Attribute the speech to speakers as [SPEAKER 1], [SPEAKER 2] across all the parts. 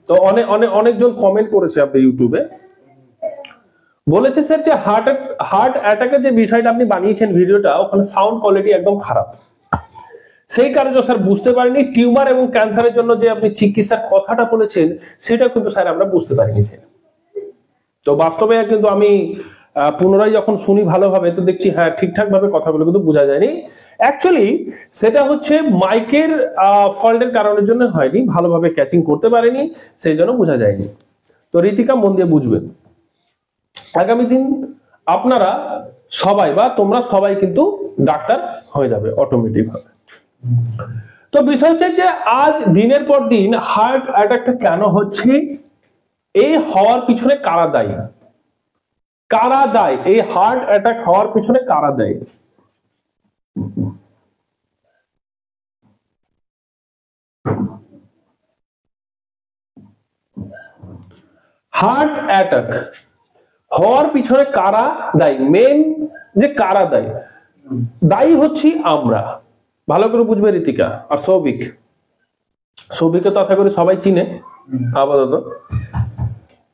[SPEAKER 1] তো অনেকজন কমেন্ট করেছে আপনি ইউটিউবে, বলেছে স্যার যে হার্ট অ্যাটাকের যে বিষয়টা আপনি বানিয়েছেন ভিডিওটা, ওখানে সাউন্ড কোয়ালিটি একদম খারাপ, সেই কারণে স্যার বুঝতে পারিনি। টিউমার এবং ক্যান্সারের জন্য যে আপনি চিকিৎসার কথাটা বলেছেন সেটা কিন্তু স্যার আমরা বুঝতে পারিনি স্যার। তো বাস্তবে কিন্তু আমি পুনরায় যখন শুনি ভালোভাবে, তো দেখছি হ্যাঁ ঠিকঠাক ভাবে কথাগুলো কিন্তু বোঝা যায়নি। অ্যাকচুয়ালি সেটা হচ্ছে মাইকের ফল্টের কারণের জন্য হয়নি, ভালোভাবে ক্যাচিং করতে পারেনি, সেই জন্য বোঝা যায়নি। তো রীতিকা মন দিয়ে বুঝবেন, আগামী দিন আপনারা সবাই বা তোমরা সবাই কিন্তু ডাক্তার হয়ে যাবে অটোমেটিক ভাবে। তো বিষয় হচ্ছে যে আজ দিনের পর দিন হার্ট অ্যাটাকটা কেন হচ্ছে, এই হওয়ার পিছনে কারা দায়ী, কারা দায়ী, এই হার্ট অ্যাটাক হওয়ার পিছনে কারা দায়ী? হার্ট অ্যাটাক হওয়ার পিছনে কারা দায়ী, মেন যে কারা দায়ী, দায়ী হচ্ছি আমরা। ভালো করে বুঝবে রীতিকা আর সৌভিককে তো আশা করি সবাই চিনে আপাতত।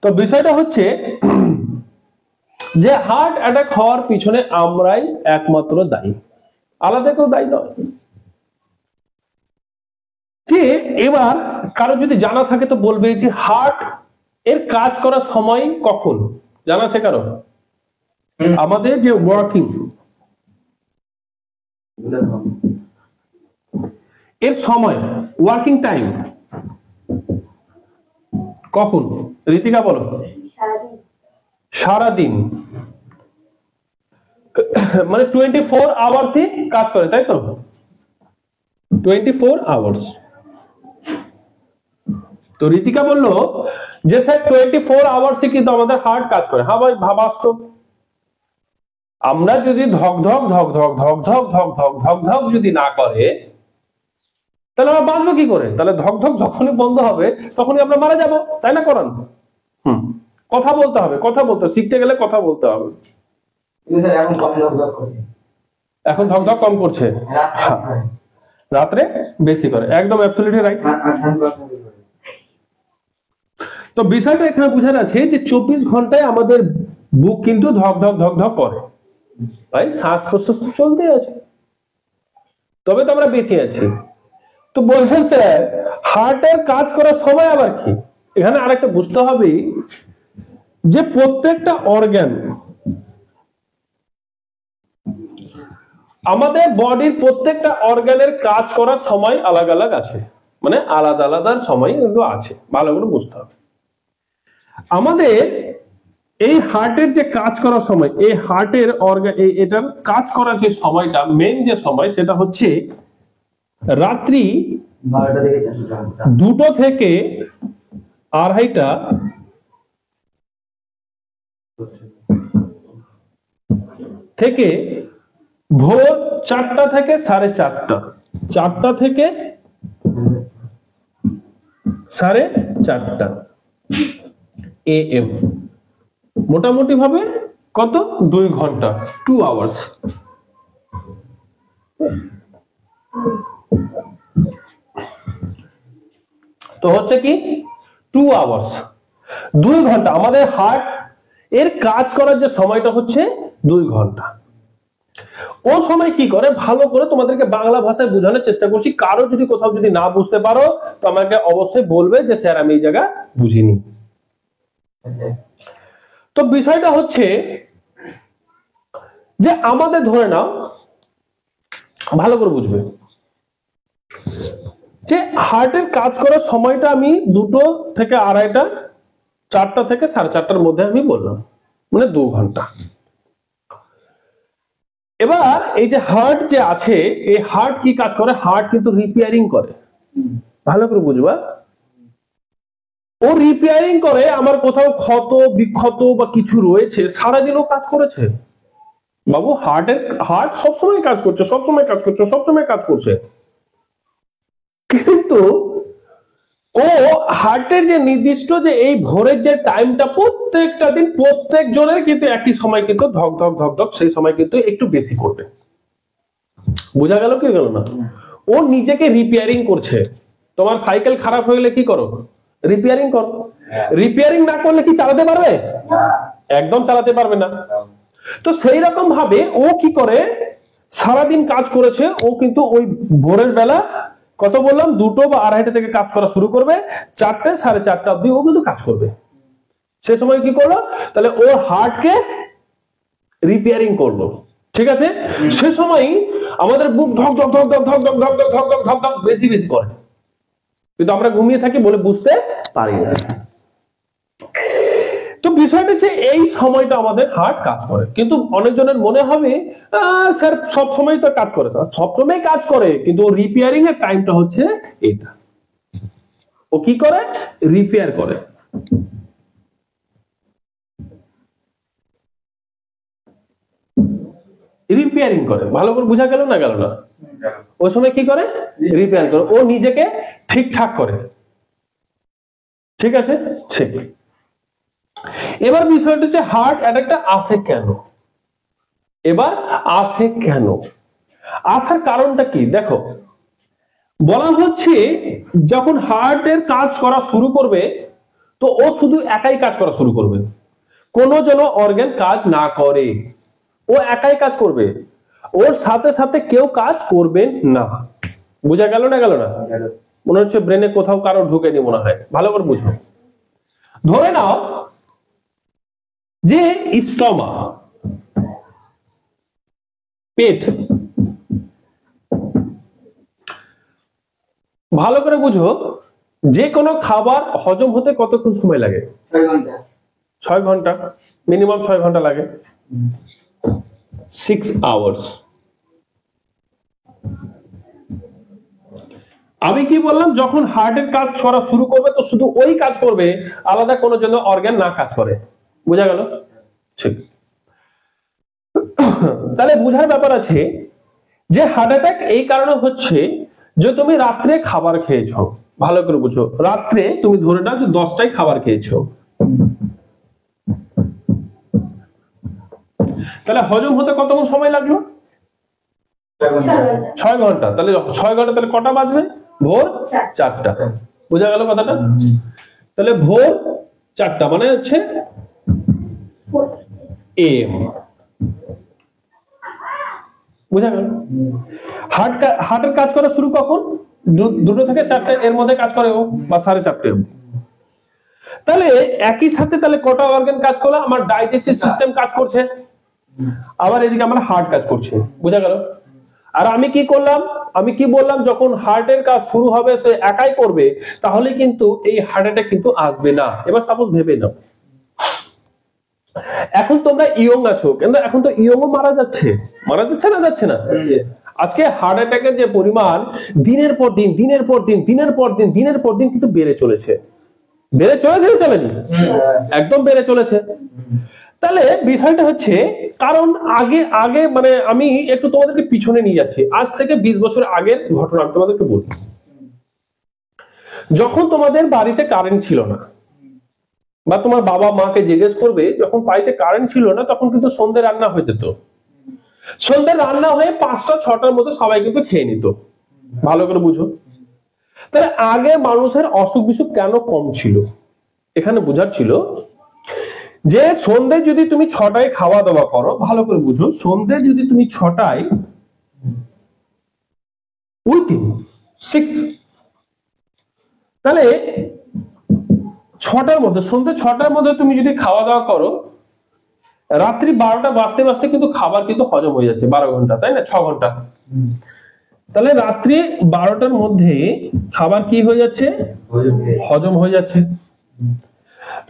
[SPEAKER 1] তো বিষয়টা হচ্ছে যে হার্ট অ্যাটাক হওয়ার পিছনে আমরাই একমাত্র দায়ী, আলাদা কেউ দায়ী নয়। যে এবার কারো যদি জানা থাকে তো বলবে যে হার্ট এর কাজ করার সময় কখন জানা আছে কারো? আমাদের যে ওয়ার্কিং এর সময়, ওয়ার্কিং টাইম কখন? রীতিকা বলো। সারাদিন, মানে 24 আওয়ার্সই কাজ করে, তাই তো? 24 আওয়ার্স। তো রীতিকা বললো যে স্যার 24 আওয়ার্সই কিন্তু আমাদের হার্ট কাজ করে। হ্যাঁ ভাই, বাস্তব। আমরা যদি ধক ধক ধক ধক ধক ধক ধক ধক ধক ধক যদি না করে তাহলে আমরা বাঁচবো কি করে? তাহলে ধক ধক যখনই বন্ধ হবে তখনই আমরা মারা যাব, তাই না? করান কথা বলতে হবে, কথা বলতে শিখতে গেলে কথা বলতে হবে। এখন ধক ধক কম করছে, রাত্রে বেশি করে, একদম অ্যাবসলিউটলি রাইট। তো বিষয়টা এখানে বোঝার আছে যে 24 ঘন্টায় আমাদের বুক কিন্তু ধক ধক ধক ধক করে, ভাই শ্বাস প্রশ্বাস চলতে আছে, তবে তো আমরা বেঁচে আছি। তো বলছেন স্যার হার্টের কাজ করার সময় আবার কি? এখানে আরেকটা বুঝতে হবে যে প্রত্যেকটা অর্গান, আমাদের বডির প্রত্যেকটা অর্গানের কাজ করার সময় আলাদা আলাদা আছে, মানে আলাদা আলাদা সময় কিন্তু আছে, ভালো করে বুঝতে হবে। আমাদের এই হার্টের যে কাজ করার সময়, এই হার্টের অর্গান এটার কাজ করার যে সময়টা, মেন যে সময়, সেটা হচ্ছে রাত্রি 2টা থেকে 2:30টা থেকে ভোর 4টা থেকে 4:30টা, 4টা থেকে 4:30 AM, মোটামুটি ভাবে কত? 2 ঘন্টা, 2 আওয়ার্স। তো হচ্ছে কি 2 আওয়ার্স, 2 ঘন্টা আমাদের হার্ট এর কাজ করার যে সময়টা হচ্ছে 2 ঘন্টা। ও সময় কি করে ভালো করে তোমাদেরকে বাংলা ভাষায় বোঝানোর চেষ্টা করছি। কারো যদি কোথাও যদি না বুঝতে পারো তো আমাকে অবশ্যই বলবে যে স্যার আমি এই জায়গা বুঝিনি। তো বিষয়টা হচ্ছে যে আমাদের ধরে নাও, ভালো করে বুঝবে যে হার্টের কাজ করার সময়টা আমি 2টো থেকে 2:30টা, 4টা থেকে 4:30টার মধ্যে আমি বললাম, মানে 2 ঘন্টা। এবার এই যে হার্ট যে আছে, এই হার্ট কি কাজ করে? হার্ট কিন্তু রিপেয়ারিং করে, ভালো করে বুঝবা। ও রিপেয়ারিং করে, আমার কোথাও ক্ষত বিক্ষত বা কিছু রয়েছে, সারাদিনও কাজ করেছে বাবু। হার্ট সবসময় কাজ করছে, সবসময় কাজ করছে, সবসময় কাজ করছে, কিন্তু ও হার্টের যে নির্দিষ্ট যে এই ভোরের যে টাইমটা, প্রত্যেকটা দিন প্রত্যেক জনের কিন্তু একই সময় কিন্তু ধক ধক ধক ধক, সেই সময় কিন্তু একটু বেশি করবে। বোঝা গেল কি গেল না? ও নিজেকে রিপেয়ারিং করছে। তোমার সাইকেল খারাপ হয়ে গেলে কি করো? রিপেয়ারিং করো। রিপেয়ারিং না করলে কি চালাতে পারবে? একদম চালাতে পারবে না। তো সেই রকম ভাবে ও কি করে, সারাদিন কাজ করেছে, ও কিন্তু ওই ভোরের বেলা কত বললাম 2টো বা 2:30 থেকে কাজ করা শুরু করবে, 4টে 4:30 অব্দি ও কিন্তু কাজ করবে। সে সময় কি করলো, তাহলে ওর হার্টকে রিপেয়ারিং করলো, ঠিক আছে? সে সময় আমাদের বুক ধক ধক ধক ধক ধক ধক ধক ধক ধক ধক ধক ধক বেশি বেশি করে, কিন্তু আমরা ঘুমিয়ে থাকি বলে বুঝতে পারি না। তো বিষয়টা হচ্ছে এই সময়টা আমাদের হার্ট কাজ করে, কিন্তু অনেকজনের মনে হবে স্যার সব সময় তো কাজ করে, সব সময় কাজ করে, কিন্তু রিপেয়ারিং এর টাইমটা হচ্ছে এটা। ও কি করে, রিপেয়ার করে। রিপেয়ারিং করে, ভালো করে বোঝা গেল না গেল না? ওই সময় কি করে, রিপেয়ার করে, ও নিজেকে ঠিকঠাক করে, ঠিক আছে? ঠিক। এবার বিষয়টা হচ্ছে হার্ট অ্যাটাকটা আসে কেন? এবার আসে কেন, আসার কারণটা কি? দেখো, বলা হচ্ছে যখন হার্টের কাজ করা শুরু করবে তো ও শুধু একাই কাজ করা শুরু করবে, কোনো যেন অর্গান কাজ না করে, ও একাই কাজ করবে, ওর সাথে সাথে কেউ কাজ করবে না। বোঝা গেল না গেল না? মনে হচ্ছে ব্রেনে কোথাও কারো ঢুকেনি মনে হয়, ভালো করে বুঝো। ধরে নাও যে স্টমা, পেট, ভালো করে বুঝো, যে কোনো খাবার হজম হতে কতক্ষণ সময় লাগে? 6 ঘন্টা, মিনিমাম 6 ঘন্টা লাগে, 6 আওয়ার্স। আমি কি বললাম, যখন হার্টের কাজ করা শুরু করবে তো শুধু ওই কাজ করবে, আলাদা কোনো জন্য অর্গান না কাজ করে। বোঝা গেল? ঠিক। তাহলে বুঝার ব্যাপার আছে যে হার্ট অ্যাটাক এই কারণে হচ্ছে যে তুমি রাত্রে খাবার খেয়েছো, ভালো করে বুঝো, রাত্রে তুমি ধরে নাও যে 10টায় খাবার খেয়েছো, তাহলে হজম হতে কতক্ষণ সময় লাগলো? 6 ঘন্টা। তাহলে 6 ঘন্টা, তাহলে কটা বাজবে? ভোর 4টা। বোঝা গেল কথাটা? তাহলে ভোর 4টা মানে হচ্ছে এম। বুঝা গেল? হার্টের কাজ করা শুরু কখন? 2টো থেকে 4টা এর মধ্যে কাজ করে ও, বা 4:30 অবধি। তাহলে একই সাথে তাহলে কটা অর্গান কাজ করলো? আমার ডাইজেস্টিভ সিস্টেম কাজ করছে, আবার এদিকে আমার হার্ট কাজ করছে। বুঝা গেল? আর আমি কি করলাম, আমি কি বললাম, যখন হার্টের কাজ শুরু হবে সে একাই করবে, তাহলে কিন্তু এই হার্ট অ্যাটাক কিন্তু আসবে না। এবার সাপোজ ভেবে নাও, এখন তোমরা ইয়ং আছো, কিন্তু এখন তো ইয়ং মারা যাচ্ছে না যাচ্ছে না? আজকে হার্ট অ্যাটাকের যে পরিমাণ দিনের পর দিন দিনের পর দিন দিনের পর দিন দিনের পর দিন কিন্তু বেড়ে চলেছে, বেড়ে চলেছে না চলেনি? একদম বেড়ে চলেছে। তাহলে বিষয়টা হচ্ছে, কারণ আগে আগে মানে আমি একটু তোমাদেরকে পিছনে নিয়ে যাচ্ছি, আজ থেকে 20 বছর আগের ঘটনা আমি তোমাদেরকে বলি। যখন তোমাদের বাড়িতে কারেন্ট ছিল না, বা তোমার বাবা মাকে জিজ্ঞেস করবে, যখন বাড়িতে কারেন্ট ছিল না তখন কিন্তু সন্ধ্যে রান্না হয়ে যেত, সন্ধ্যে রান্না হয়ে 5টা 6টার মধ্যে সবাই কিন্তু খেয়ে নিত। ভালো করে বুঝো, তাহলে আগে মানুষের অসুখ বিসুখ কেন কম ছিল? এখানে বুঝার ছিল যে সন্ধ্যে যদি তুমি 6টায় খাওয়া দাওয়া করো, ভালো করে বুঝো, সন্ধ্যে যদি তুমি 6টায় উইথিন 6, তাহলে 6টার মধ্যে, সন্ধ্যে 6টার মধ্যে তুমি যদি খাওয়া দাওয়া করো, রাত্রি 12টা বাজতে বাজতে কিন্তু খাবার কিন্তু হজম হয়ে যাচ্ছে, 12 ঘন্টা, তাই না? 6 ঘন্টা। তাহলে রাত্রি 12টার মধ্যে খাবার কি হয়ে যাচ্ছে? হজম হয়ে যাচ্ছে।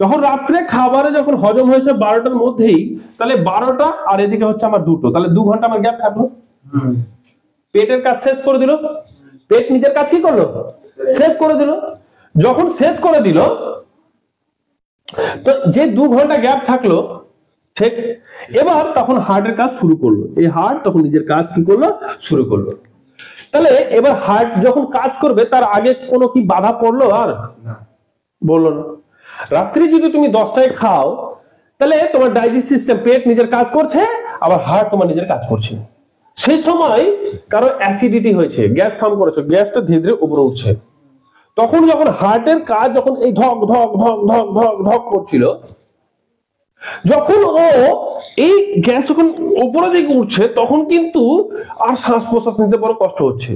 [SPEAKER 1] যখন রাত্রে খাবারে যখন হজম হয়েছে 12টার মধ্যেই, তাহলে 12টা আর এদিকে হচ্ছে আমার 2টো, তাহলে 2 ঘন্টা আমার গ্যাপ থাকলো। পেটের কাজ শেষ করে দিল, পেট নিজের কাজ কি করলো? শেষ করে দিল। যখন শেষ করে দিল, তো যে 2 ঘন্টা গ্যাপ থাকলো, ঠিক, এবার তখন হার্টের কাজ শুরু করলো। এই হার্ট তখন নিজের কাজ কি করলো? শুরু করলো। তাহলে এবার হার্ট যখন কাজ করবে তার আগে কোনো কি বাধা পড়লো? আর বললো না। রাত্রি যদি তুমি 10টায় খাও, তাহলে তোমার ডাইজেস্টিভ সিস্টেম, পেট নিজের কাজ করছে, আবার হার্ট তোমার নিজের কাজ করছে। সেই সময় কারো অ্যাসিডিটি হয়েছে, গ্যাস ফর্ম করেছে, গ্যাসটা ধীরে ধীরে উপরে উঠছে, তখন যখন হার্টের কাজ যখন এই ধক ধক ধক ধক ধক ধক করছিল, যখন ও এই গ্যাস যখন উপরের দিকে উঠছে তখন কিন্তু আর শ্বাস প্রশ্বাস নিতে বড় কষ্ট হচ্ছে,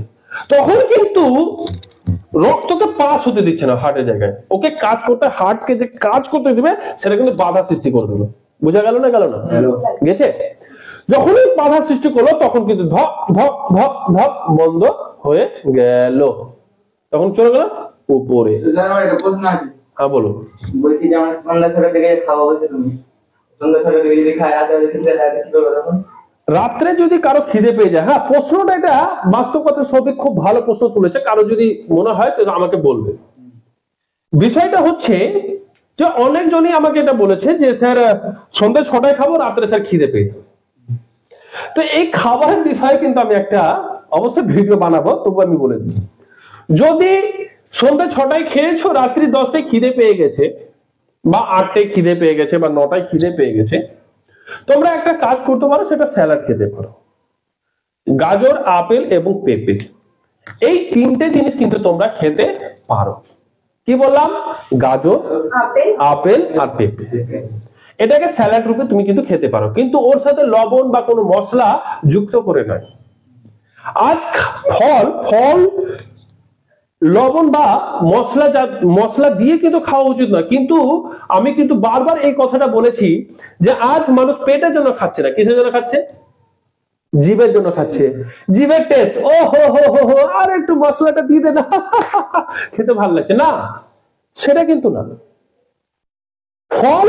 [SPEAKER 1] তখন কিন্তু রক্তকে পাস হতে দিচ্ছে না হার্টের জায়গায়, ওকে কাজ করতে, হার্টকে যে কাজ করতে দিবে সেটা কিন্তু বাধা সৃষ্টি করে দিল। বোঝা গেল না গেল না? গেছে? যখনই বাধা সৃষ্টি করলো তখন কিন্তু ধক ধক ধক ধক বন্ধ হয়ে গেল, তখন চলে গেল উপরে। হ্যাঁ বলো।
[SPEAKER 2] বলছি যে আমার সন্ধ্যা 6টার দিকে খাওয়া হচ্ছে, তুমি সন্ধ্যা 6টার দিকে যদি খাই রাতে কি করবে তখন?
[SPEAKER 1] রাত্রে যদি কারো খিদে পেয়ে যায়, হ্যাঁ প্রশ্নটা এটা বাস্তব কথা, সঠিক, খুব ভালো প্রশ্ন তুলেছে। কারো যদি মনে হয় তো আমাকে বলবে। বিষয়টা হচ্ছে যে অনেকজনই আমাকে এটা বলেছে যে স্যার সন্ধ্যা 6টায় খাবো, রাত্রে স্যার খিদে পেয়ে। তো এই খাবারের বিষয়ে কিন্তু আমি একটা অবশ্যই ভিডিও বানাবো, তবু আমি বলে দিই, যদি সন্ধ্যা 6টায় খেয়েছো, রাত্রি 10টায় খিদে পেয়ে গেছে, বা 8টায় খিদে পেয়ে গেছে, বা 9টায় খিদে পেয়ে গেছে, তোমরা একটা কাজ করতে পারো, সেটা স্যালাড খেতে পারো। গাজর, আপেল এবং পেঁপে, এই তিনটে জিনিস কিন্তু তোমরা খেতে পারো। কি বললাম? গাজর, আপেল আর পেঁপে, এটাকে স্যালাড রূপে তুমি কিন্তু খেতে পারো, কিন্তু ওর সাথে লবণ বা কোনো মশলা যুক্ত করে নয়। আজ ফল লবণ বা মশলা দিয়ে কিন্তু খাওয়া উচিত নয়, কিন্তু আমি কিন্তু বারবার এই কথাটা বলেছি যে আজ মানুষ পেটের জন্য খাচ্ছে না, কিসের জন্য খাচ্ছে? জিভের জন্য খাচ্ছে, জিভের টেস্ট, ও হো হো হো হো, আর একটু মশলাটা দিয়ে দে না, খেতে ভালো লাগছে না, সেটা কিন্তু না। ফল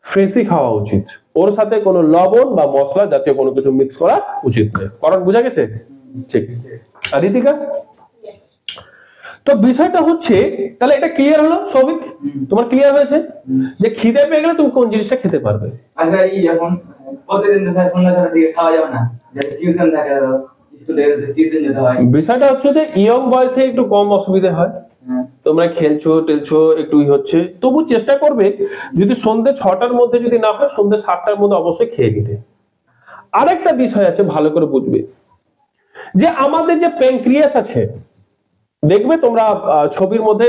[SPEAKER 1] ফ্রেশই খাওয়া উচিত, ওর সাথে কোনো লবণ বা মশলা জাতীয় কোনো কিছু মিক্স করা উচিত নয়। কারণ বুঝা গেছে? ঠিক। আর ঋতিকা, তো বিষয়টা হচ্ছে, তাহলে এটা ক্লিয়ার হলো সৌভিক? তোমার ক্লিয়ার হয়েছে যে খিদে পেয়ে গেলে তুমি কোন জিনিসটা খেতে পারবে?
[SPEAKER 2] আচ্ছা, এই যখন প্রতিদিন সন্ধ্যা 6টার দিকে খাওয়া যাবে না, যেটা টিউশন থাকে, স্কুলে টিউশন যেতে হয়, বিষয়টা
[SPEAKER 1] হচ্ছে যে ইয়ং বয়সে একটু কম অসুবিধা হয়, তোমরা খেলছো টেলছো একটু হচ্ছে, তবু চেষ্টা করবে যদি সন্ধ্যে 6টার মধ্যে যদি না হয়, সন্ধ্যে 7টার মধ্যে অবশ্যই খেয়ে নিতে। আরেকটা বিষয় আছে, ভালো করে বুঝবে, যে আমাদের যে প্যানক্রিয়াস আছে, দেখবে তোমরা ছবির মধ্যে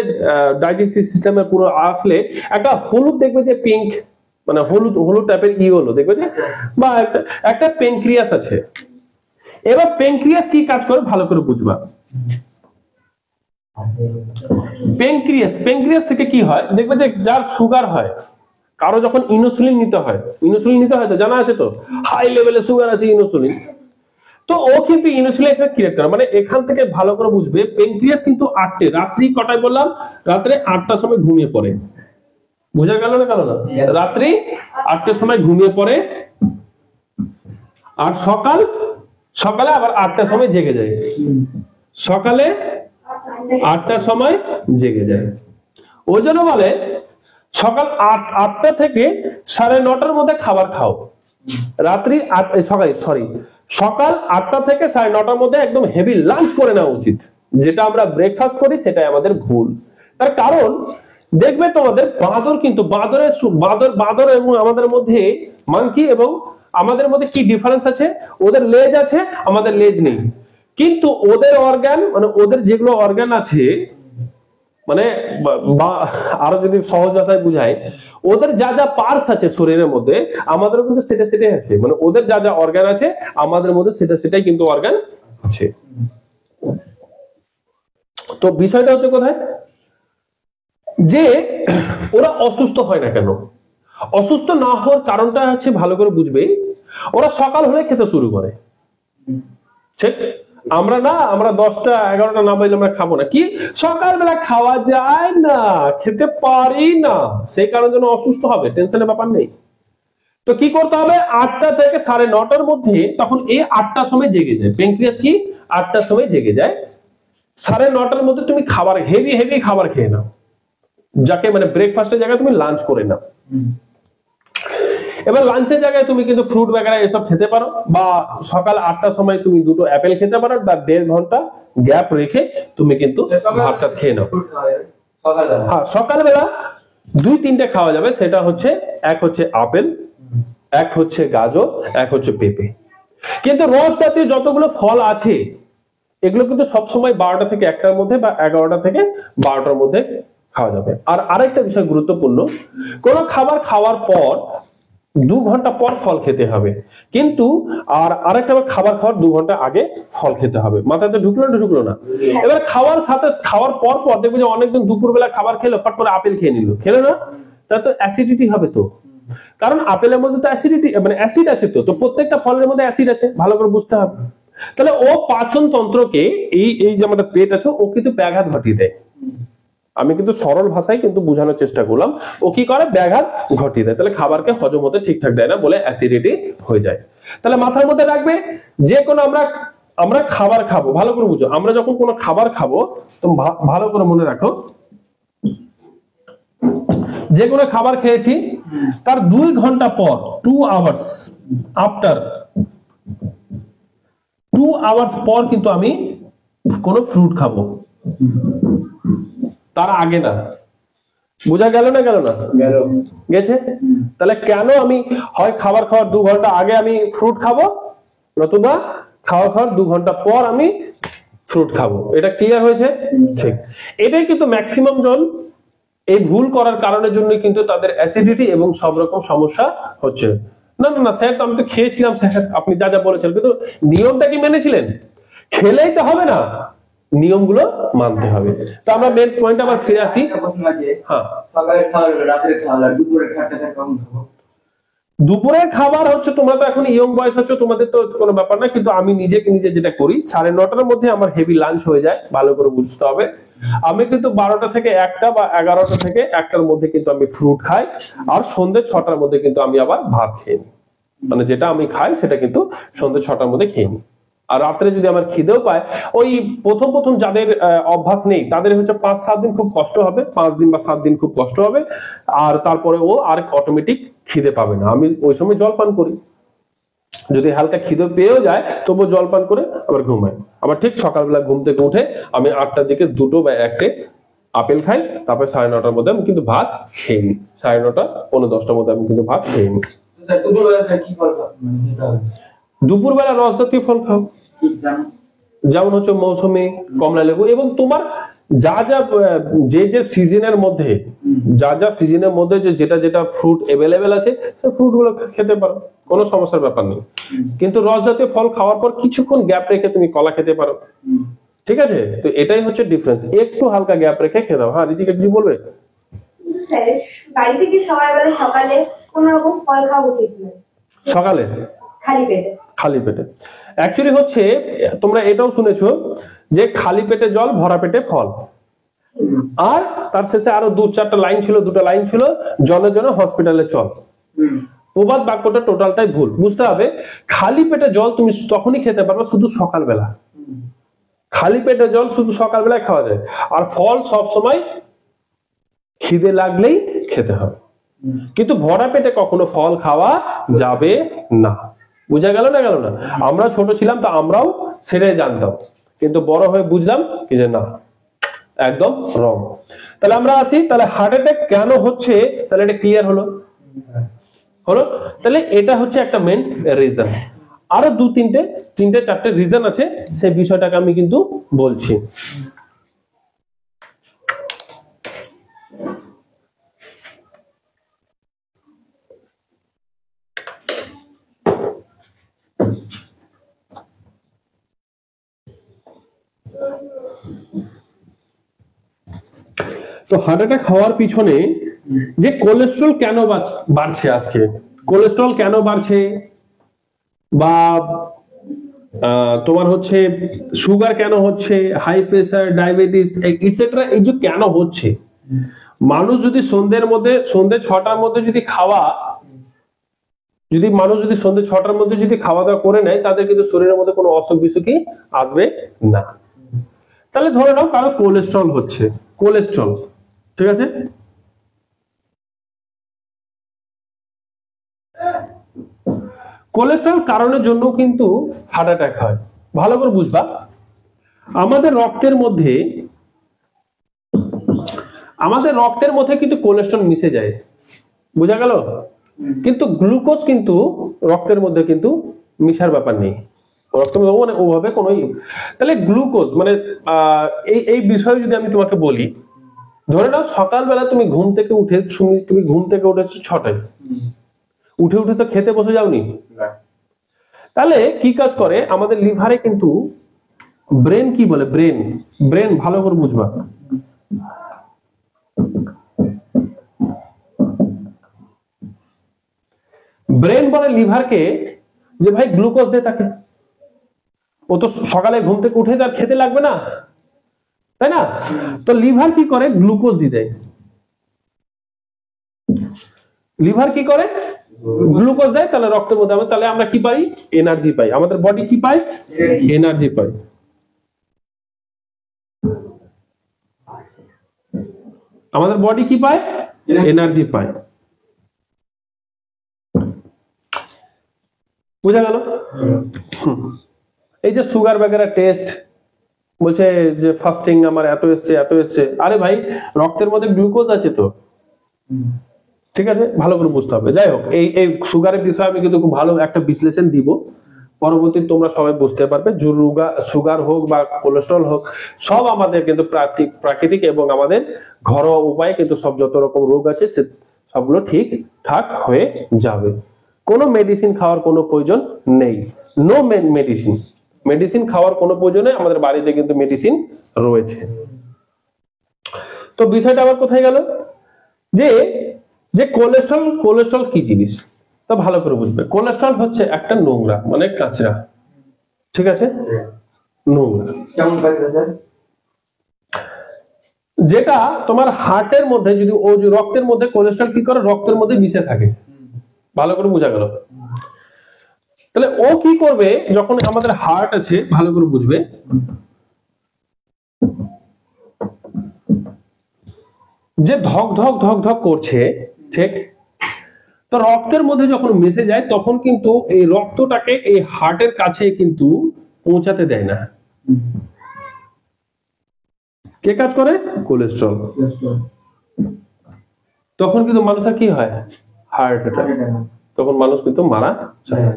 [SPEAKER 1] ডাইজেস্টিভ সিস্টেমে পুরো আসলে একটা হলুদ দেখবে, যে পিঙ্ক, মানে হলুদ হলুদ টাইপের হলো দেখবে যে, বা একটা প্যানক্রিয়াস আছে। এবার প্যানক্রিয়াস কি কাজ করে ভালো করে বুঝবা। প্যানক্রিয়াস থেকে কি হয় দেখবে, যে যার সুগার হয়, কারো যখন ইনসুলিন নিতে হয় তো জানা আছে তো, হাই লেভেলে সুগার আছে, ইনসুলিন, তো ও কিন্তু ইনসুলিন ক্রিয়েট করে, মানে এখান থেকে ভালো করে বুঝবে, প্যানক্রিয়াস কিন্তু 8টে, রাত্রি কটায় বললাম? রাত্রে 8টার সময় ঘুমিয়ে পড়ে। বোঝা গেল না গেল না? রাত্রি 8টার সময় ঘুমিয়ে পড়ে, আর সকালে আবার 8টার সময় জেগে যায়, সকালে 8টার সময় জেগে যায়। ওই জন্য বলে সকাল 8টা থেকে 9:30টার মধ্যে খাবার খাও, রাত্রি সকাল 8টা থেকে 9:30টার মধ্যে একদম হেভি লাঞ্চ করে নেওয়া উচিত। যেটা আমরা ব্রেকফাস্ট করি সেটাই আমাদের ভুল। তার কারণ দেখবে তোমাদের বাঁদর এবং আমাদের মধ্যে মাংকি এবং আমাদের মধ্যে কি ডিফারেন্স আছে? ওদের লেজ আছে, আমাদের লেজ নেই, কিন্তু ওদের অর্গান, মানে ওদের যেগুলো অর্গান আছে, মানে আরো যদি সহজ ভাষায় বুঝায়, ওদের যা যা পার্টস আছে শরীরের মধ্যে, আমাদেরও কিন্তু সেটাই আছে, মানে ওদের যা যা অর্গান আছে আমাদের মধ্যে সেটাই কিন্তু অর্গান আছে। তো বিষয়টা হচ্ছে কোথায়, যে ওরা অসুস্থ হয় না কেন? অসুস্থ না হওয়ার কারণটা হচ্ছে ভালো করে বুঝবে, ওরা সকাল হলে খেতে শুরু করে, ঠিক? আমরা 10টা 11টা না বাজলে আমরা খাবো না, কি সকালবেলা খাওয়া যায় না, খেতে পারি না, সেই কারণে জন্য অসুস্থ হবে, টেনশনের ব্যাপার নেই। তো কি করতে হবে? 8টা থেকে 9:30টার মধ্যে, তখন এই 8টার সময় জেগে যায় প্যানক্রিয়াস, কি 8টার সময় জেগে যায়, 9:30টার মধ্যে তুমি খাবার হেভি খাবার খেয়ে নাও, যাকে মানে ব্রেকফাস্টের জায়গায় তুমি লাঞ্চ করে নাও। এবার লাঞ্চের জায়গায় তুমি কিন্তু ফ্রুট বগেরা এসব খেতে পারো, বা সকাল 8টার সময় তুমি 2টো অ্যাপেল খেতে পারো, তার 1.5 ঘন্টা গ্যাপ রেখে তুমি কিন্তু ভাতটা খেয়ে নাও। হ্যাঁ, সকালবেলা 2-3টে খাওয়া যাবে, সেটা হচ্ছে, এক হচ্ছে আপেল, এক হচ্ছে গাজর, এক হচ্ছে পেঁপে। কিন্তু রস জাতীয় যতগুলো ফল আছে, এগুলো কিন্তু সবসময় 12টা থেকে 1টার মধ্যে বা 11টা থেকে 12টার মধ্যে খাওয়া যাবে। আর আরেকটা বিষয় গুরুত্বপূর্ণ, কোন খাবার খাওয়ার পর 2 ঘন্টা পর ফল খেতে হবে, কিন্তু আর আরেকটা খাবার খাওয়ার 2 ঘন্টা আগে ফল খেতে হবে। মাথায় তো ঢুকলো না? এবার খাওয়ার পর দেখবে যে অনেকজন দুপুরবেলা খাবার খেলো, ফট করে আপেল খেয়ে নিল, খেলো না? তার তো অ্যাসিডিটি হবে তো, কারণ আপেলের মধ্যে তো অ্যাসিডিটি মানে অ্যাসিড আছে, তো প্রত্যেকটা ফলের মধ্যে অ্যাসিড আছে, ভালো করে বুঝতে হবে। তাহলে ও পাচন তন্ত্রকে এই যে আমাদের পেট আছে ও কিন্তু ব্যাঘাত ঘটিয়ে দেয়। আমি কিন্তু সরল ভাষায় কিন্তু বোঝানোর চেষ্টা করলাম, ও কি করে ব্যাঘাত ঘটিয়ে দেয়, তাহলে খাবারকে হজম হতে ঠিকঠাক দেয় না, বলে অ্যাসিডিটি হয়ে যায়। তাহলে মাথার মধ্যে রাখবে, যে কোনো আমরা খাবার খাবো, ভালো করে বুঝো, আমরা যখন কোনো খাবার খাবো তো ভালো করে মনে রাখো, যে কোনো খাবার খেয়েছি তার 2 ঘন্টা পর 2 আওয়ার্স আফটার 2 আওয়ার্স পর কিন্তু আমি কোনো ফ্রুট খাবো, তার আগে না। বোঝা গেল না? গেছে? তাহলে কেন আমি হয় খাবার খাওয়ার 2 ঘন্টা আগে আমি ফ্রুট খাবো, নতুবা খাওয়ার 2 ঘন্টা পর আমি ফ্রুট খাবো। এটা ক্লিয়ার হয়েছে? ঠিক। এটাই কিন্তু ম্যাক্সিমাম জন এই ভুল করার কারণের জন্য কিন্তু তাদের অ্যাসিডিটি এবং সব রকম সমস্যা হচ্ছে। না স্যার, তো আমি তো খেয়েছিলাম স্যার, আপনি যা বলেছেন, কিন্তু নিয়মটা কি মেনেছিলেন? খেলেই তো হবে না, নিয়মগুলো মানতে হবে। তো আমরা মেন পয়েন্ট আবার ফিরে আসি। হ্যাঁ,
[SPEAKER 2] সকালের খাবার, রাতের খাবার, দুপুরের খাবারটা স্যার কখন খাবো?
[SPEAKER 1] দুপুরের খাবার হচ্ছে, তোমরা তো এখন ইয়ং বয়স হচ্ছে, তোমাদের তো কোনো ব্যাপার না, কিন্তু আমি নিজে যেটা করি 9:30টার মধ্যে আমার হেভি লাঞ্চ হয়ে যায়, ভালো করে বুঝতে হবে। আমি কিন্তু 12টা থেকে 1টা বা 11টা থেকে 1টার মধ্যে কিন্তু আমি ফ্রুট খাই, আর সন্ধ্যে 6টার মধ্যে কিন্তু আমি আবার ভাত খেয়ে নিই। মানে যেটা আমি খাই সেটা কিন্তু সন্ধ্যে 6টার মধ্যে খেয়ে নিই। আর রাত্রে যদি আমার খিদেও পায়, ওই প্রথম যাদের অভ্যাস নেই তাদের হচ্ছে 5-7 দিন খুব কষ্ট হবে, 5 দিন বা 7 দিন খুব কষ্ট হবে, আর তারপরে ও আর অটোমেটিক খিদে পাবে না। আমি ওই সময় জল পান করি, যদি হালকা খিদে পেয়েও যায় তবুও জল পান করে আবার ঘুমাই। আবার ঠিক সকালবেলা ঘুম থেকে উঠে আমি 8টার দিকে 2টো বা 1টে আপেল খাই, তারপরে 9:30টার মধ্যে আমি কিন্তু ভাত খেয়ে নিই, 9:30, 10:45টার মধ্যে আমি কিন্তু ভাত খেয়ে নিই।
[SPEAKER 2] দুপুরবেলা স্যার কি ফল খাবো?
[SPEAKER 1] দুপুরবেলা রস জাতীয় ফল খাও, যেমন হচ্ছে মৌসুমী, কমলা লেবু, এবং তোমার যে সিজনের মধ্যে সিজনের মধ্যে যেটা ফ্রুট এভেলেবেল আছে সেই ফ্রুট গুলো খেতে পারো, কোনো সমস্যার ব্যাপার নেই। কিন্তু রস জাতীয় ফল খাওয়ার পর কিছুক্ষণ গ্যাপ রেখে তুমি কলা খেতে পারো, ঠিক আছে? তো এটাই হচ্ছে ডিফারেন্স, একটু হালকা গ্যাপ রেখে খেতে হবে। হ্যাঁ, রিতিকা কিছু বলবে?
[SPEAKER 3] স্যার, বাড়ি থেকে সকালে কোন রকম ফল খাওয়া উচিত নয়,
[SPEAKER 1] সকালে খালি পেটে। অ্যাকচুয়ালি হচ্ছে, তোমরা এটাও শুনেছো যে খালি পেটে জল, ভরা পেটে ফল, আর তার শেষে আরো 2-4টা লাইন ছিল, 2টা লাইন ছিল, জনে জনে হসপিটালে চল। প্রবাদ বাক্যটা টোটালটাই ভুল, বুঝতে হবে। খালি পেটে জল তুমি তখনই খেতে পারবে শুধু সকালবেলা, খালি পেটে জল শুধু সকালবেলায় খাওয়া যায়, আর ফল সব সময় খিদে লাগলেই খেতে হবে, কিন্তু ভরা পেটে কখনো ফল খাওয়া যাবে না। বুঝা গেল না? আমরা ছোট ছিলাম তো আমরাও সেটাই জানতাম, কিন্তু বড় হয়ে বুঝলাম কি যে না, একদম রং। তাহলে আমরা আসি, তাহলে হার্ট অ্যাটাক কেন হচ্ছে, তাহলে এটা ক্লিয়ার হলো। তাহলে এটা হচ্ছে একটা মেন রিজন। আরো 2-3টে রিজন আছে, সেই বিষয়টাকে আমি কিন্তু বলছি। তো হার্ট অ্যাটাক হওয়ার পিছনে যে কোলেস্ট্রল কেন বাড়ছে, আজকে কোলেস্ট্রল কেন বাড়ছে, বা তোমার হচ্ছে সুগার কেন হচ্ছে, হাই প্রেসার, ডায়াবেটিস এটসেট্রা, এই যে কেন হচ্ছে, মানুষ যদি সন্ধ্যে 6টার মধ্যে সন্ধ্যে 6টার মধ্যে যদি খাওয়া দাওয়া করে নেয়, তাদের কিন্তু শরীরের মধ্যে কোনো অসুখ বিসুখই আসবে না। তাহলে ধরে নাও কারো কোলেস্ট্রল হচ্ছে, ঠিক আছে, কোলেস্ট্রল কারণের জন্য কিন্তু হার্ট অ্যাটাক হয়। ভালো করে বুঝবা, আমাদের রক্তের মধ্যে কিন্তু কোলেস্ট্রল মিশে যায়, বোঝা গেল? কিন্তু গ্লুকোজ কিন্তু রক্তের মধ্যে কিন্তু মিশার ব্যাপার নেই। রক্তের মধ্যে মানে ওভাবে কোনো তাহলে গ্লুকোজ মানে এই বিষয়ে যদি আমি তোমাকে বলি, ধরে নাও সকালবেলা তুমি ঘুম থেকে উঠেছো 6টায়, উঠে তো খেতে বসে যাওনি, তাহলে কি কাজ করে আমাদের লিভারে কিন্তু ব্রেন কি বলে, ব্রেন ভালো করে বুঝবা, ব্রেন বলে লিভারকে যে ভাই গ্লুকোজ দে তাকে, ও তো সকালে ঘুম থেকে উঠে তার খেতে লাগবে না, তাই না? তো লিভার কি করে, গ্লুকোজ দিয়ে দেয়। লিভার কি করে, গ্লুকোজ দেয়, তাহলে রক্তের মধ্যে তাহলে আমরা কি পাই, এনার্জি পাই, আমাদের বডি কি পাই, এনার্জি পাই। আমাদের বডি কি পায়, এনার্জি পায়। বুঝা গেল? এই যে সুগার বাগেরা টেস্ট বলছে যে ফাস্টিং আমার এত এসছে, আরে ভাই রক্তের মধ্যে গ্লুকোজ আছে তো, ঠিক আছে, ভালো করে বুঝতে হবে। যাই হোক, এই সুগারের বিষয়ে আমি কিন্তু খুব ভালো একটা বিশ্লেষণ দিব, পরবর্তী তোমরা সবাই বুঝতে পারবে। সুগার হোক বা কোলেস্ট্রল হোক, সব আমাদের কিন্তু প্রাকৃতিক এবং আমাদের ঘরোয়া উপায়ে কিন্তু সব যত রকম রোগ আছে সবগুলো ঠিকঠাক হয়ে যাবে। কোনো মেডিসিন খাওয়ার কোনো প্রয়োজন নেই, নো মেডিসিন খাওয়ার কোনো প্রয়োজন নেই, আমাদের বাড়িতে কিন্তু মেডিসিন রয়েছে। তো বিষয়টা আবার কোথায় গেল, যে কোলেস্ট্রল কি জিনিস, তা ভালো করে বুঝবে। কোলেস্ট্রল হচ্ছে একটা নোংরা মানে কাঁচরা, ঠিক আছে, নোংরা, যেটা তোমার হার্টের মধ্যে যদি ও যে রক্তের মধ্যে কোলেস্ট্রল কি করে, রক্তের মধ্যে মিশে থাকে, ভালো করে বোঝা গেল। তাহলে ও কি করবে, যখন আমাদের হার্ট আছে, ভালো করে বুঝবে, যে ধক ধক করছে, ঠিক, তো রক্তের মধ্যে যখন মিশে যায় তখন কিন্তু এই রক্তটাকে এই হার্টের কাছে কিন্তু পৌঁছাতে দেয় না। কে কাজ করে, কোলেস্ট্রল। তখন কিন্তু মানুষের কি হয়, হার্ট অ্যাটাক, তখন মানুষ কিন্তু মারা যায়।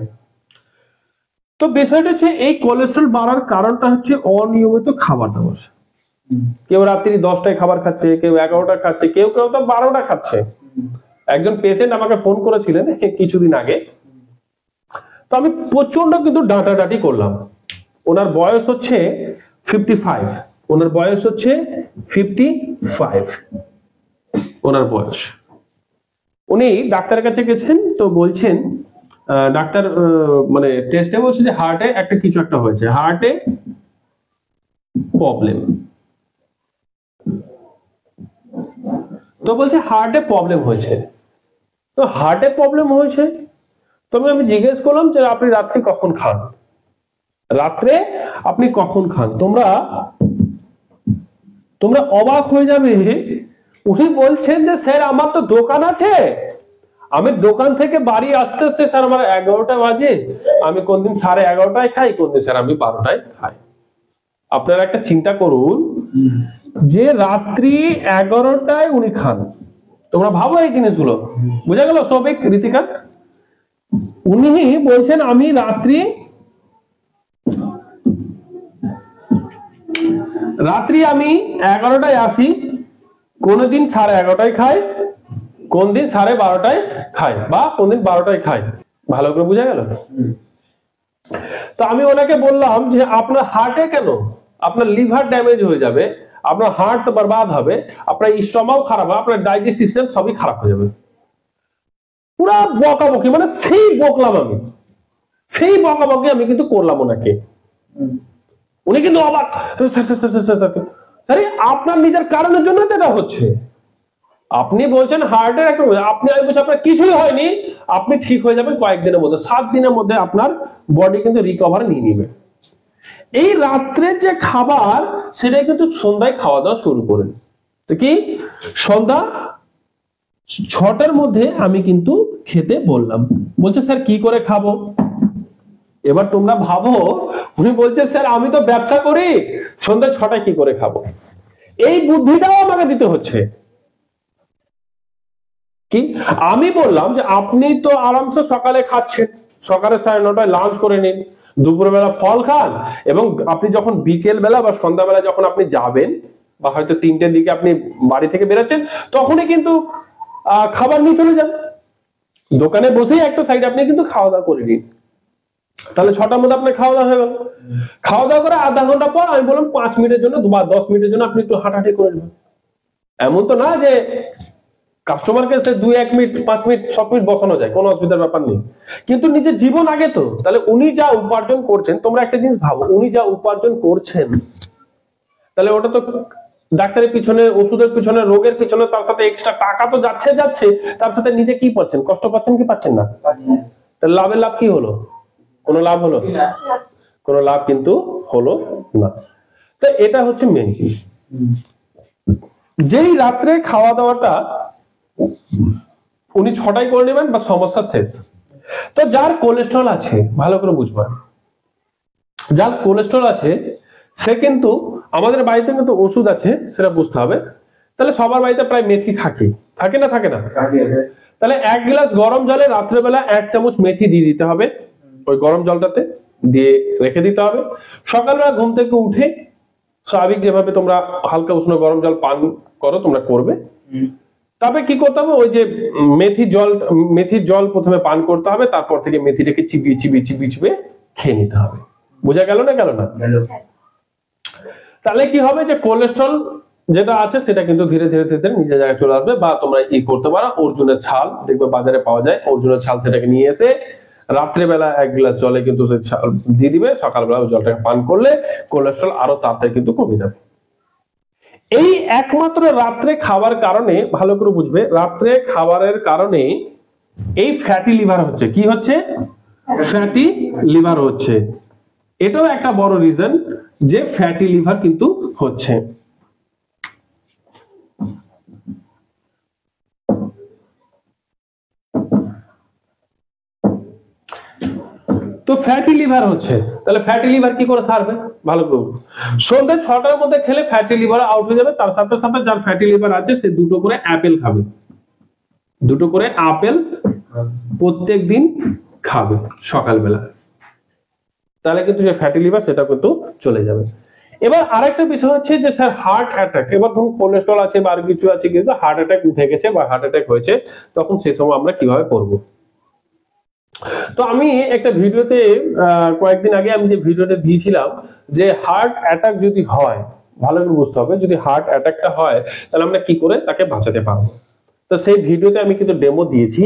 [SPEAKER 1] তো বিষয়টা হচ্ছে এই কোলেস্ট্রল বাড়ার কারণটা হচ্ছে অনিয়মিত খাবার দাবার। কেউ রাত্রি 10টায় খাবার খাচ্ছে, কেউ 11টা খাচ্ছে, কেউ তো 12টা খাচ্ছে। একজন পেশেন্ট আমাকে ফোন করেছিলেন কিছুদিন আগে, তো আমি প্রচন্ড কিন্তু ডাঁটাডাঁটি করলাম। ওনার বয়স হচ্ছে 55, ওনার বয়স হচ্ছে 55 ওনার বয়স। উনি ডাক্তারের কাছে গেছেন, তো বলছেন ডাক্তার মানে টেস্টে বলছে যে হার্টে কিছু একটা হয়েছে, হার্টে প্রবলেম। তো বলছে হার্টে প্রবলেম হয়েছে, তো হার্টে প্রবলেম হয়েছে, তবে আমি জিজ্ঞেস করলাম যে আপনি রাত্রে কখন খান, তোমরা অবাক হয়ে যাবে। উনি বলছেন যে স্যার আমার তো দোকান আছে, আমি দোকান থেকে বাড়ি আসতে স্যার আমার 11টা বাজে, আমি কোনদিন 11:30টায় খাই, কোনদিন স্যার আমি 12টায় খাই। আপনারা একটা চিন্তা করুন যে রাত্রি 11টায় উনি খান, তোমরা ভাবো এই জিনিসগুলো, বুঝা গেল সৌভিক, ঋতিকা? উনি বলছেন আমি রাত্রি 11টায় আসি, কোনদিন 11:30টায় খাই, কোনদিন 12:30টায় খাই, বা কোনদিন 12টায় খাই। ভালো করে বুঝা গেল? তো আমি ওনাকে বললাম যে আপনার হার্টে কেন, আপনার লিভার ড্যামেজ হয়ে যাবে, আপনার হার্ট তো বরবাদ হবে, আপনার স্টমাক খারাপ হবে, আপনার ডাইজেস্ট সিস্টেম সবই খারাপ হয়ে যাবে। পুরা বকাবকি, মানে সেই বকাবকি আমি কিন্তু করলাম ওনাকে। উনি কিন্তু অবাক, আরে আপনার নিজের কারণের জন্য তো এটা হচ্ছে। আপনি বলছেন হার্টের একটা, আপনি আমি বলছি আপনার কিছুই হয়নি, আপনি ঠিক হয়ে যাবেন কয়েকদিনের মধ্যে, 7 দিনের মধ্যে আপনার বডি কিন্তু রিকভার নিয়ে নিবে। এই রাত্রের যে খাবার সেটাই কিন্তু সন্ধ্যায় খাওয়া দাওয়া শুরু করেন। তো কি সন্ধ্যা 6টার মধ্যে আমি কিন্তু খেতে বললাম। বলছে স্যার কি করে খাবো? এবার তোমরা ভাবো, উনি বলছে স্যার আমি তো ব্যবসা করি, সন্ধ্যা 6টায় কি করে খাবো? এই বুদ্ধিটাও আমাকে দিতে হচ্ছে। কি আমি বললাম যে আপনি তো আরামসে সকালে খাচ্ছেন, সকালে 9:30টায় লাঞ্চ করে নিন, দুপুরবেলা ফল খান, এবং আপনি যখন বিকেল বেলা বা সন্ধ্যাবেলা যখন আপনি যাবেন বা হয়তো 3টের দিকে আপনি বাড়ি থেকে বেরোচ্ছেন, তখনই কিন্তু খাবার নিয়ে চলে যান। দোকানে বসেই একটা সাইডে আপনি কিন্তু খাওয়া দাওয়া করে নিন, তাহলে 6টার মধ্যে আপনার খাওয়া দাওয়া হয়ে গেল। খাওয়া দাওয়া করে আধা ঘন্টা পর আমি বললাম 5 মিনিটের জন্য বা 10 মিনিটের জন্য আপনি একটু হাঁটাহাঁটি করে নেবেন। এমন তো না যে কাস্টমারকে সে 2-1 মিনিট 5 মিনিট 7 মিনিট বসানো যায়, কোনো অসুবিধার ব্যাপার নেই, কিন্তু নিজের জীবন আগে তো। তাহলে উনি যা উপার্জন করছেন, তোমরা একটা জিনিস ভাবো, উনি যা উপার্জন করছেন তাহলে ওটা তো ডাক্তারের পিছনে, ওষুধের পিছনে, রোগের পিছনে, তার সাথে এক্সট্রা টাকা তো যাচ্ছে, তার সাথে নিজে কি পাচ্ছেন, কষ্ট পাচ্ছেন কি পাচ্ছেন না? তাহলে লাভের লাভ কি হলো? কোনো লাভ হলো? কোনো লাভ কিন্তু হলো না। তো এটা হচ্ছে মেন জিনিস। যেই রাত্রে খাওয়া দাওয়াটা উনি 6টায় করে নেবেন বা সমস্যা শেষ। তো যার কোলেস্ট্রল আছে, ভালো করে বুঝবেন, যার কোলেস্ট্রল আছে সে কিন্তু, আমাদের বাড়িতে কিন্তু ওষুধ আছে সেটা বুঝতে হবে। তাহলে সবার বাড়িতে প্রায় মেথি থাকে না? থাকে না? তাহলে 1 গ্লাস গরম জলে রাত্রেবেলা 1 চামচ মেথি দিয়ে দিতে হবে, ওই গরম জলটাতে দিয়ে রেখে দিতে হবে। সকালবেলা ঘুম থেকে উঠে স্বাভাবিক যেভাবে তোমরা হালকা উষ্ণ গরম জল পান করো তোমরা করবে। তবে কি করতে হবে, ওই যে মেথির জল প্রথমে পান করতে হবে, তারপর থেকে মেথিটাকে চিবিয়ে খেয়ে নিতে হবে। বোঝা গেল না? গেল না? তাহলে কি হবে, যে কোলেস্ট্রল যেটা আছে সেটা কিন্তু ধীরে ধীরে নিজের জায়গায় চলে আসবে। বা তোমরা করতে পারো, অর্জুনের ছাল দেখবে বাজারে পাওয়া যায়, অর্জুনের ছাল, সেটাকে নিয়ে এসে রাত্রেবেলা 1 গ্লাস জলে কিন্তু দিয়ে দিবে, সকালবেলা ওই জলটাকে পান করলে কোলেস্ট্রল আরো তাড়াতাড়ি কিন্তু কমে যাবে। এই একমাত্র রাত্রে খাবার কারণে, ভালো করে বুঝবে, রাত্রে খাবারের কারণে এই ফ্যাটি লিভার হচ্ছে। কি হচ্ছে? ফ্যাটি লিভার হচ্ছে। এটাও একটা বড় রিজন যে ফ্যাটি লিভার কিন্তু হচ্ছে। তো ফ্যাটি লিভার হচ্ছে, তাহলে ফ্যাটি লিভার কি করে সারবে? ভালো করে সন্ধ্যে 6টার মধ্যে খেলে ফ্যাটি লিভার আউট হয়ে যাবে। তার সাথে সাথে যার ফ্যাটি লিভার আছে সে 2টো করে আপেল খাবে, 2টো করে আপেল প্রত্যেক দিন খাবে সকালবেলা, তাহলে কিন্তু যে ফ্যাটি লিভার সেটা কিন্তু চলে যাবে। এবার আরেকটা বিষয় হচ্ছে যে স্যার হার্ট অ্যাটাক, এবার ধরুন কোলেস্ট্রল আছে বা আর কিছু আছে, কিন্তু হার্ট অ্যাটাক উঠে গেছে বা হার্ট অ্যাটাক হয়েছে, তখন সে সময় আমরা কিভাবে করব? তো আমি একটা ভিডিওতে কয়েকদিন আগে আমি যে ভিডিওটা দিয়েছিলাম যে হার্ট অ্যাটাক যদি হয়, ভালো করে বুঝতে হবে, যদি হার্ট অ্যাটাকটা হয় তাহলে আমরা কি করে তাকে বাঁচাতে পারবো। তো সেই ভিডিওতে আমি কিন্তু ডেমো দিয়েছি।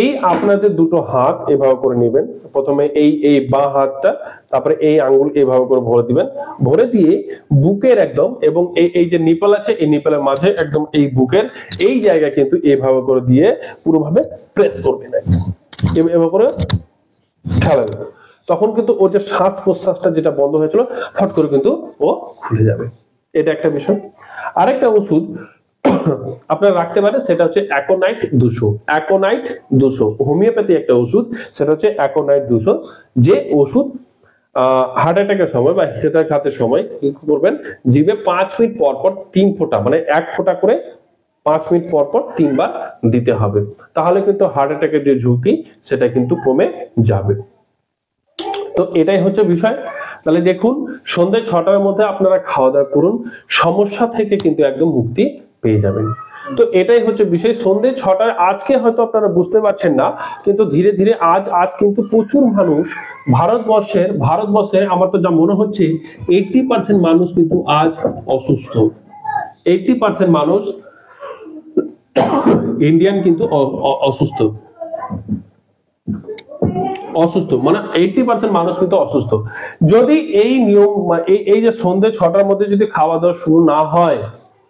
[SPEAKER 1] এই আপনাদের 2টো হাত এভাবে করে নেবেন, প্রথমে এই বাঁ হাতটা, তারপরে এই আঙ্গুল এভাবে করে ভরে দিবেন, ভরে দিয়ে বুকের একদম, এবং এই যে নিপল আছে এই নিপলের মাঝে একদম এই বুকের এই জায়গা কিন্তু এভাবে করে দিয়ে পুরোভাবে প্রেস করবেন, এভাবে করে ঠেলাবেন। তখন কিন্তু ওর যে শ্বাস প্রশ্বাসটা যেটা বন্ধ হয়েছিল ফট করে কিন্তু ও খুলে যাবে। এটা একটা বিষয়। আরেকটা ওষুধ আপনারা রাখতে পারেন, সেটা হচ্ছে অ্যাকোনাইট 200 হোমিওপ্যাথি একটা ওষুধ, সেটা হচ্ছে অ্যাকোনাইট 200। যে ওষুধ হার্ট অ্যাটাকের সময় বা হৃদয়াঘাতের সময় কি করবেন, জিভে 5 মিনিট পর পর 3 ফোঁটা, মানে 1 ফোঁটা করে 5 মিনিট পর পর 3 বার দিতে হবে। তাহলে কিন্তু হার্ট অ্যাটাকের যে ঝুঁকি সেটা কিন্তু কমে যাবে। তো এটাই হচ্ছে বিষয়। তাহলে দেখুন, সন্ধ্যে 6টার মধ্যে আপনারা খাওয়া দাওয়া করুন, সমস্যা থেকে কিন্তু একদম মুক্তি পেয়ে যাবেন। তো এটাই হচ্ছে বিষয়। সন্ধ্যে 6টায় আজকে হয়তো আপনারা বুঝতে পারছেন না, কিন্তু ধীরে ধীরে আজ কিন্তু প্রচুর মানুষ ভারতবর্ষের আমার তো যা মনে হচ্ছে 80% মানুষ কিন্তু আজ অসুস্থ। 80% মানুষ ইন্ডিয়ান কিন্তু অসুস্থ, মানে 80% মানুষ কিন্তু অসুস্থ। যদি এই নিয়ম, এই যে সন্ধ্যে 6টার মধ্যে যদি খাওয়া দাওয়া শুরু না হয়,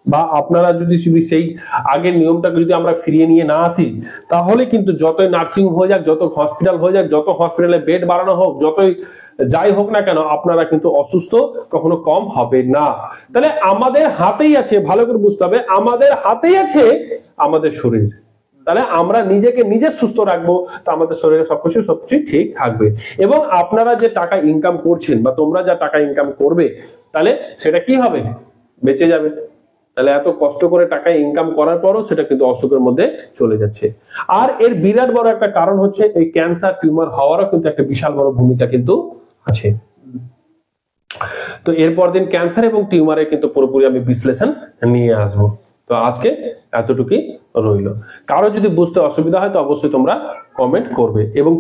[SPEAKER 1] বা আপনারা যদি সেই আগের নিয়মটাকে যদি আমরা ফিরিয়ে নিয়ে না আসি, তাহলে কিন্তু যতই নার্সিং হয়ে যাক, যত হসপিটাল হয়ে যাক, যত হসপিটালে বেড বাড়ানো হোক, যতই যাই হোক না কেন, আপনারা কিন্তু অসুস্থ কখনো কম হবে না। তাহলে আমাদের হাতেই আছে, ভালো করে বুঝতে হবে, আমাদের হাতেই আছে আমাদের শরীর। তাহলে আমরা নিজেকে নিজে সুস্থ রাখবো, তা আমাদের শরীরে সবকিছু ঠিক থাকবে। এবং আপনারা যে টাকা ইনকাম করছেন বা তোমরা যা টাকা ইনকাম করবে, তাহলে সেটা কি হবে, বেঁচে যাবে। তাহলে এত কষ্ট করে টাকা ইনকাম করার পরও সেটা কিন্তু অসুখের মধ্যে চলে যাচ্ছে। আর এর বিরাট বড় একটা কারণ হচ্ছে এই ক্যান্সার টিউমার হওয়ারও কিন্তু একটা বিশাল বড় ভূমিকা কিন্তু আছে। তো এরপর দিন ক্যান্সার এবং টিউমারে কিন্তু পুরোপুরি আমি বিশ্লেষণ নিয়ে আসবো। তো আজকে এতটুকুই রইল। কারো যদি বুঝতে অসুবিধা হয় তো অবশ্যই তোমরা কমেন্ট করবে এবং